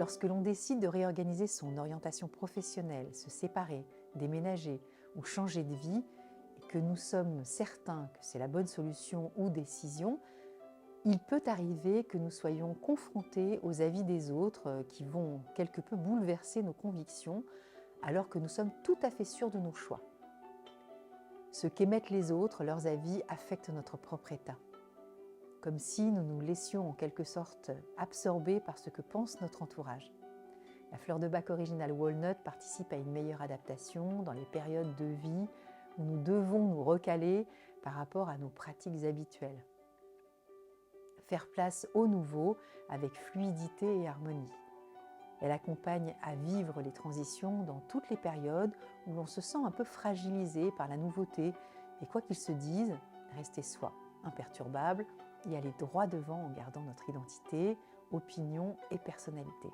Lorsque l'on décide de réorganiser son orientation professionnelle, se séparer, déménager ou changer de vie, et que nous sommes certains que c'est la bonne solution ou décision, il peut arriver que nous soyons confrontés aux avis des autres qui vont quelque peu bouleverser nos convictions, alors que nous sommes tout à fait sûrs de nos choix. Ce qu'émettent les autres, leurs avis, affectent notre propre état. Comme si nous nous laissions en quelque sorte absorber par ce que pense notre entourage. La fleur de bac originale Walnut participe à une meilleure adaptation dans les périodes de vie où nous devons nous recaler par rapport à nos pratiques habituelles. Faire place au nouveau avec fluidité et harmonie. Elle accompagne à vivre les transitions dans toutes les périodes où l'on se sent un peu fragilisé par la nouveauté et quoi qu'il se dise, rester soi, imperturbable et aller droit devant en gardant notre identité, opinion et personnalité.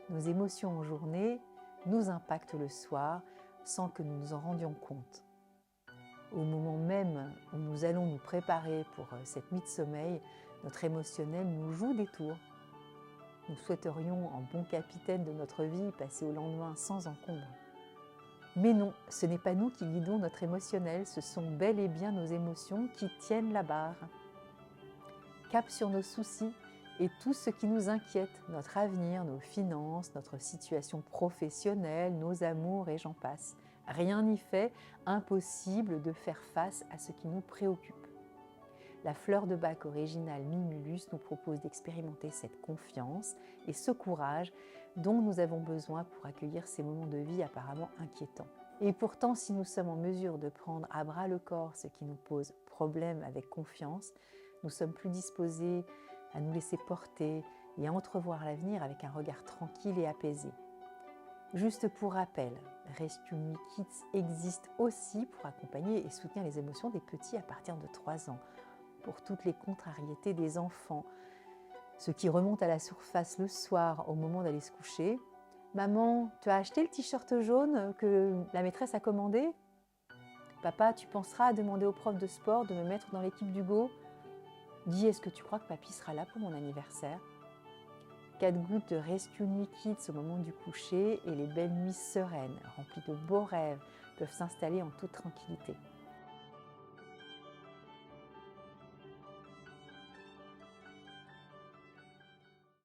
Nos émotions en journée nous impactent le soir sans que nous nous en rendions compte. Au moment même où nous allons nous préparer pour cette nuit de sommeil, notre émotionnel nous joue des tours. Nous souhaiterions, en bon capitaine de notre vie, passer au lendemain sans encombre. Mais non, ce n'est pas nous qui guidons notre émotionnel, ce sont bel et bien nos émotions qui tiennent la barre. Cap sur nos soucis et tout ce qui nous inquiète, notre avenir, nos finances, notre situation professionnelle, nos amours et j'en passe. Rien n'y fait, impossible de faire face à ce qui nous préoccupe. La fleur de bac originale Mimulus nous propose d'expérimenter cette confiance et ce courage dont nous avons besoin pour accueillir ces moments de vie apparemment inquiétants. Et pourtant, si nous sommes en mesure de prendre à bras le corps ce qui nous pose problème avec confiance, nous sommes plus disposés à nous laisser porter et à entrevoir l'avenir avec un regard tranquille et apaisé. Juste pour rappel, Rescue Me Kids existe aussi pour accompagner et soutenir les émotions des petits à partir de 3 ans, pour toutes les contrariétés des enfants, ceux qui remontent à la surface le soir au moment d'aller se coucher. « Maman, tu as acheté le t-shirt jaune que la maîtresse a commandé ? Papa, tu penseras à demander au prof de sport de me mettre dans l'équipe d'Hugo ? Dis, est-ce que tu crois que papy sera là pour mon anniversaire ?» 4 gouttes de Rescue Me Kids au moment du coucher et les belles nuits sereines, remplies de beaux rêves, peuvent s'installer en toute tranquillité.